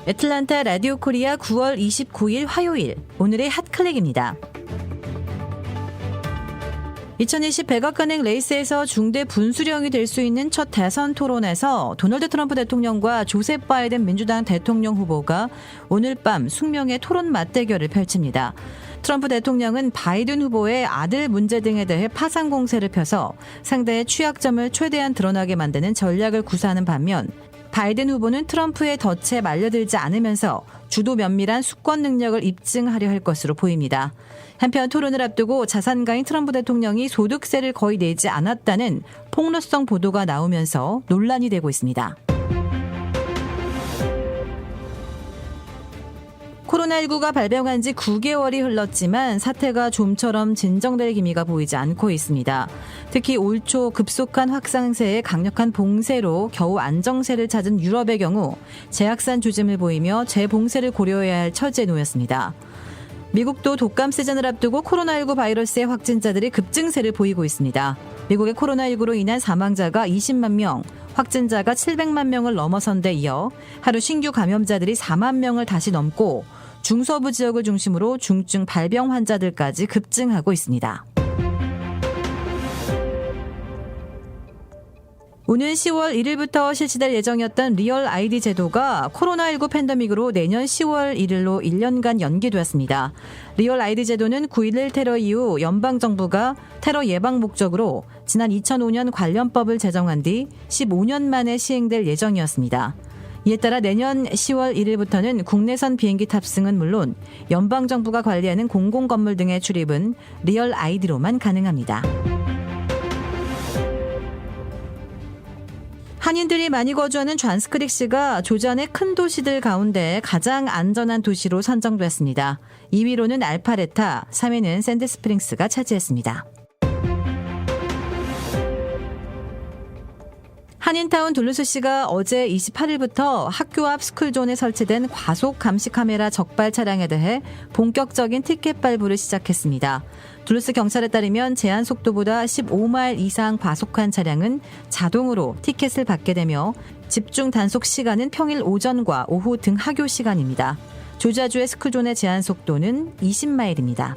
애틀란타 라디오 코리아 9월 29일 화요일, 오늘의 핫클릭입니다. 2020 백악관행 레이스에서 중대 분수령이 될 수 있는 첫 대선 토론에서 도널드 트럼프 대통령과 조셉 바이든 민주당 대통령 후보가 오늘 밤 숙명의 토론 맞대결을 펼칩니다. 트럼프 대통령은 바이든 후보의 아들 문제 등에 대해 파상 공세를 펴서 상대의 취약점을 최대한 드러나게 만드는 전략을 구사하는 반면 바이든 후보는 트럼프의 덫에 말려들지 않으면서 주도 면밀한 수권 능력을 입증하려 할 것으로 보입니다. 한편 토론을 앞두고 자산가인 트럼프 대통령이 소득세를 거의 내지 않았다는 폭로성 보도가 나오면서 논란이 되고 있습니다. 코로나19가 발병한 지 9개월이 흘렀지만 사태가 좀처럼 진정될 기미가 보이지 않고 있습니다. 특히 올 초 급속한 확산세에 강력한 봉쇄로 겨우 안정세를 찾은 유럽의 경우 재확산 조짐을 보이며 재봉쇄를 고려해야 할 처지에 놓였습니다. 미국도 독감 시즌을 앞두고 코로나19 바이러스의 확진자들이 급증세를 보이고 있습니다. 미국의 코로나19로 인한 사망자가 20만 명, 확진자가 700만 명을 넘어선 데 이어 하루 신규 감염자들이 4만 명을 다시 넘고 중서부 지역을 중심으로 중증 발병 환자들까지 급증하고 있습니다. 오는 10월 1일부터 실시될 예정이었던 리얼 아이디 제도가 코로나19 팬데믹으로 내년 10월 1일로 1년간 연기되었습니다. 리얼 아이디 제도는 9.11 테러 이후 연방정부가 테러 예방 목적으로 지난 2005년 관련법을 제정한 뒤 15년 만에 시행될 예정이었습니다. 이에 따라 내년 10월 1일부터는 국내선 비행기 탑승은 물론 연방정부가 관리하는 공공건물 등의 출입은 리얼 아이디로만 가능합니다. 한인들이 많이 거주하는 존스크릭시가 조지아의 큰 도시들 가운데 가장 안전한 도시로 선정됐습니다. 2위로는 알파레타, 3위는 샌드스프링스가 차지했습니다. 한인타운 둘루스시가 어제 28일부터 학교 앞 스쿨존에 설치된 과속 감시 카메라 적발 차량에 대해 본격적인 티켓 발부를 시작했습니다. 둘루스 경찰에 따르면 제한 속도보다 15마일 이상 과속한 차량은 자동으로 티켓을 받게 되며 집중 단속 시간은 평일 오전과 오후 등 하교 시간입니다. 조지아주의 스쿨존의 제한 속도는 20마일입니다.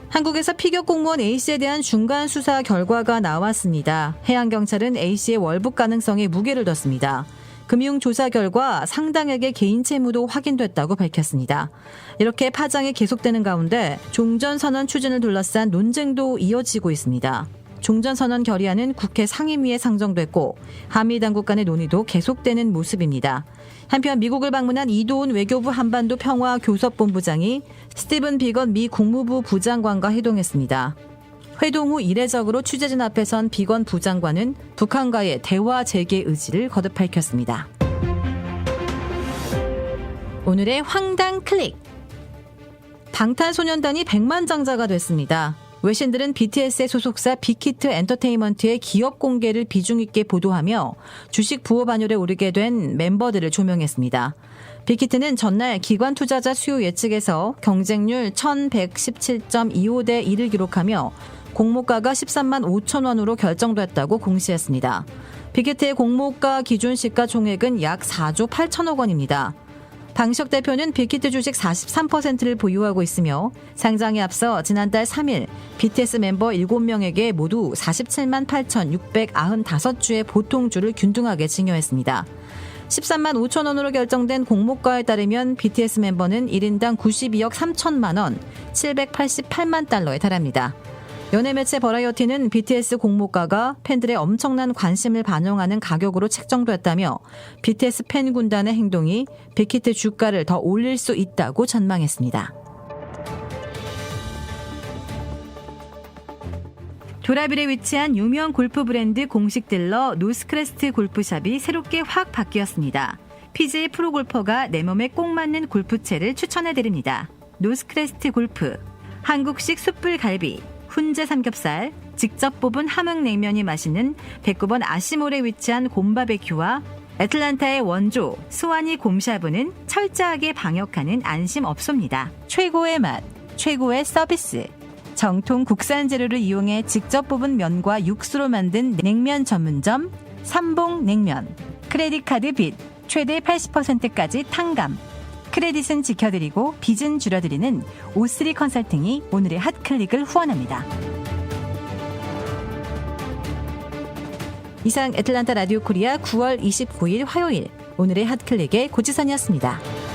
한국에서 피격 공무원 A씨에 대한 중간 수사 결과가 나왔습니다. 해양경찰은 A씨의 월북 가능성에 무게를 뒀습니다. 금융조사 결과 상당액의 개인 채무도 확인됐다고 밝혔습니다. 이렇게 파장이 계속되는 가운데 종전선언 추진을 둘러싼 논쟁도 이어지고 있습니다. 종전선언 결의안은 국회 상임위에 상정됐고 한미당국 간의 논의도 계속되는 모습입니다. 한편 미국을 방문한 이도훈 외교부 한반도 평화교섭본부장이 스티븐 비건 미 국무부 부장관과 회동했습니다. 회동 후 이례적으로 취재진 앞에 선 비건 부장관은 북한과의 대화 재개 의지를 거듭 밝혔습니다. 오늘의 황당 클릭. 방탄소년단이 100만장자가 됐습니다. 외신들은 BTS의 소속사 빅히트 엔터테인먼트의 기업 공개를 비중 있게 보도하며 주식 부호 반열에 오르게 된 멤버들을 조명했습니다. 빅히트는 전날 기관 투자자 수요 예측에서 경쟁률 1117.25대 1을 기록하며 공모가가 13만 5천 원으로 결정됐다고 공시했습니다. 빅히트의 공모가 기준 시가총액은 약 4조 8천억 원입니다. 방시혁 대표는 빅히트 주식 43%를 보유하고 있으며 상장에 앞서 지난달 3일 BTS 멤버 7명에게 모두 47만 8,695주의 보통주를 균등하게 증여했습니다. 13만 5천 원으로 결정된 공모가에 따르면 BTS 멤버는 1인당 92억 3천만 원, 788만 달러에 달합니다. 연예 매체 버라이어티는 BTS 공모가가 팬들의 엄청난 관심을 반영하는 가격으로 책정됐다며 BTS 팬 군단의 행동이 빅히트 주가를 더 올릴 수 있다고 전망했습니다. 도라빌에 위치한 유명 골프 브랜드 공식 딜러 노스크레스트 골프샵이 새롭게 확 바뀌었습니다. PGA 프로골퍼가 내 몸에 꼭 맞는 골프채를 추천해드립니다. 노스크레스트 골프, 한국식 숯불갈비, 훈제 삼겹살, 직접 뽑은 함흥냉면이 맛있는 백구번 아시몰에 위치한 곰바베큐와 애틀란타의 원조 스와니 곰샤브는 철저하게 방역하는 안심업소입니다. 최고의 맛, 최고의 서비스. 정통 국산 재료를 이용해 직접 뽑은 면과 육수로 만든 냉면 전문점 삼봉 냉면, 크레딧 카드 빚 최대 80%까지 탕감, 크레딧은 지켜드리고 빚은 줄여드리는 O3 컨설팅이 오늘의 핫클릭을 후원합니다. 이상 애틀란타 라디오 코리아 9월 29일 화요일 오늘의 핫클릭의 고지선이었습니다.